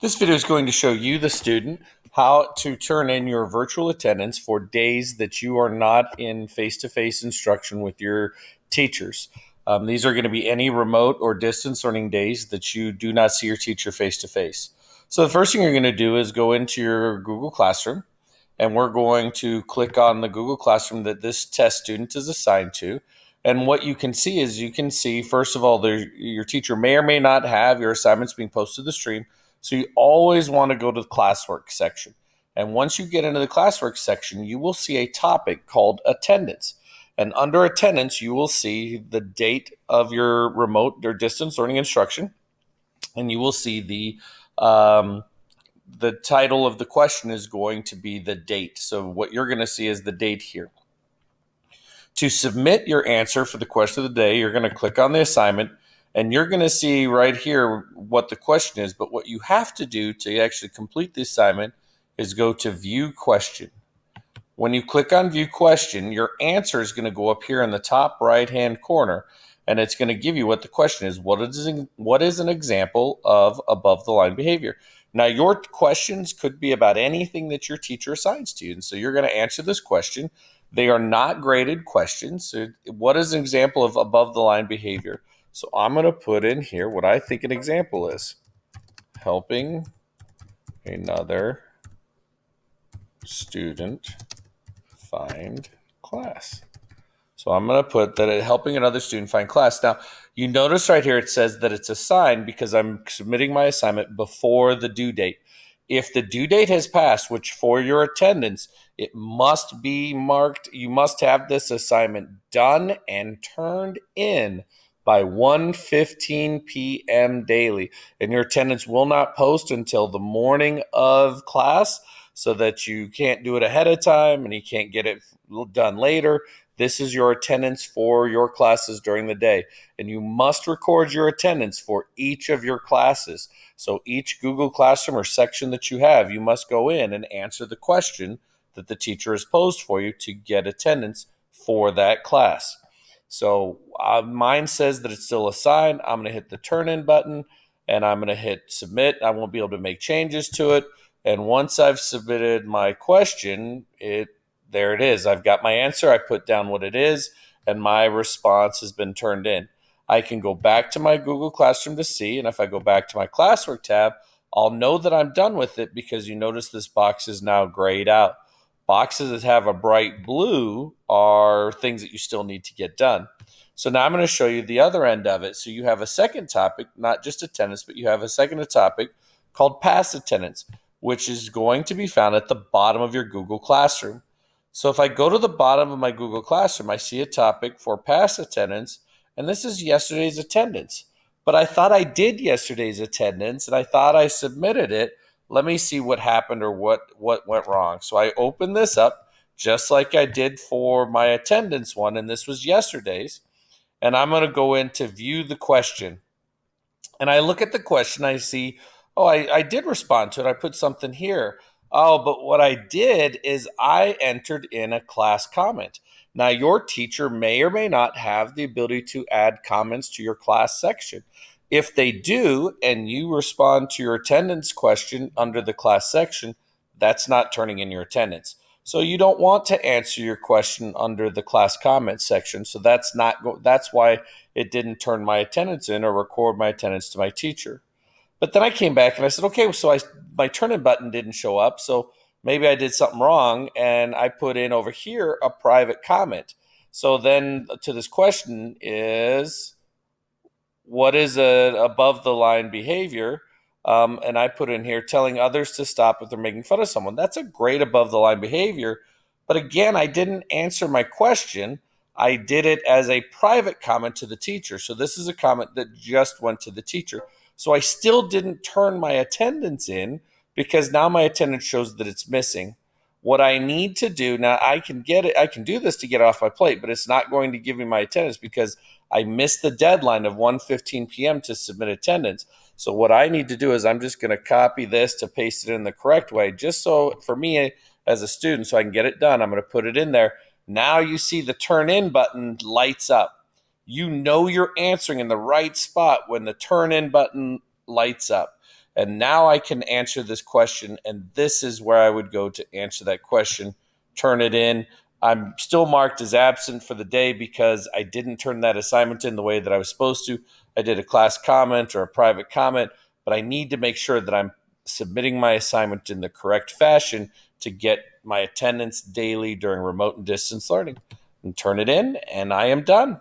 This video is going to show you, the student, how to turn in your virtual attendance for days that you are not in face-to-face instruction with your teachers. These are going to be any remote or distance learning days that you do not see your teacher face-to-face. So the first thing you're going to do is go into your Google Classroom, and we're going to click on the Google Classroom that this test student is assigned to. And what you can see is, first of all, your teacher may or may not have your assignments being posted to the stream. So you always want to go to the classwork section. And once you get into the classwork section, you will see a topic called attendance. And under attendance, you will see the date of your remote or distance learning instruction. And you will see the title of the question is going to be the date. So what you're going to see is the date here. To submit your answer for the question of the day, you're going to click on the assignment. And you're going to see right here what the question is, but what you have to do to actually complete the assignment is go to View Question. When you click on View Question, your answer is going to go up here in the top right-hand corner, and it's going to give you what the question is. What is an example of above-the-line behavior? Now, your questions could be about anything that your teacher assigns to you, and so you're going to answer this question. They are not graded questions. So what is an example of above-the-line behavior? So I'm going to put in here what I think an example is. Helping another student find class. So I'm going to put that helping another student find class. Now, you notice right here it says that it's assigned because I'm submitting my assignment before the due date. If the due date has passed, which for your attendance, it must be marked. You must have this assignment done and turned in by 1:15 p.m. daily, and your attendance will not post until the morning of class, so that you can't do it ahead of time and you can't get it done later. This is your attendance for your classes during the day, and you must record your attendance for each of your classes. So each Google Classroom or section that you have, you must go in and answer the question that the teacher has posed for you to get attendance for that class. So mine says that it's still assigned. I'm going to hit the turn in button and I'm going to hit submit. I won't be able to make changes to it. And once I've submitted my question, there it is. I've got my answer. I put down what it is and my response has been turned in. I can go back to my Google Classroom to see. And if I go back to my classwork tab, I'll know that I'm done with it because you notice this box is now grayed out. Boxes that have a bright blue are things that you still need to get done. So now I'm going to show you the other end of it. So you have a second topic, not just attendance, but you have a second topic called past attendance, which is going to be found at the bottom of your Google Classroom. So if I go to the bottom of my Google Classroom, I see a topic for past attendance, and this is yesterday's attendance. But I thought I did yesterday's attendance, and I thought I submitted it. Let me see what happened or what went wrong. So I opened this up just like I did for my attendance one, and this was yesterday's. And I'm going to go in to view the question. And I look at the question, I see, oh, I did respond to it. I put something here. Oh, but what I did is I entered in a class comment. Now, your teacher may or may not have the ability to add comments to your class section. If they do, and you respond to your attendance question under the class section, that's not turning in your attendance. So you don't want to answer your question under the class comment section. So that's why it didn't turn my attendance in or record my attendance to my teacher. But then I came back and I said, okay, so my turn-in button didn't show up, so maybe I did something wrong, and I put in over here a private comment. So then to this question is, what is a above-the-line behavior? And I put in here, telling others to stop if they're making fun of someone. That's a great above-the-line behavior. But again, I didn't answer my question. I did it as a private comment to the teacher. So this is a comment that just went to the teacher. So I still didn't turn my attendance in because now my attendance shows that it's missing. What I need to do now, I can do this to get it off my plate, but it's not going to give me my attendance because I missed the deadline of 1:15 p.m. to submit attendance. So what I need to do is I'm just going to copy this to paste it in the correct way, just so for me as a student, so I can get it done. I'm going to put it in there. Now you see the turn in button lights up. You know you're answering in the right spot when the turn in button lights up. And now I can answer this question, and this is where I would go to answer that question, turn it in. I'm still marked as absent for the day because I didn't turn that assignment in the way that I was supposed to. I did a class comment or a private comment, but I need to make sure that I'm submitting my assignment in the correct fashion to get my attendance daily during remote and distance learning. And turn it in, and I am done.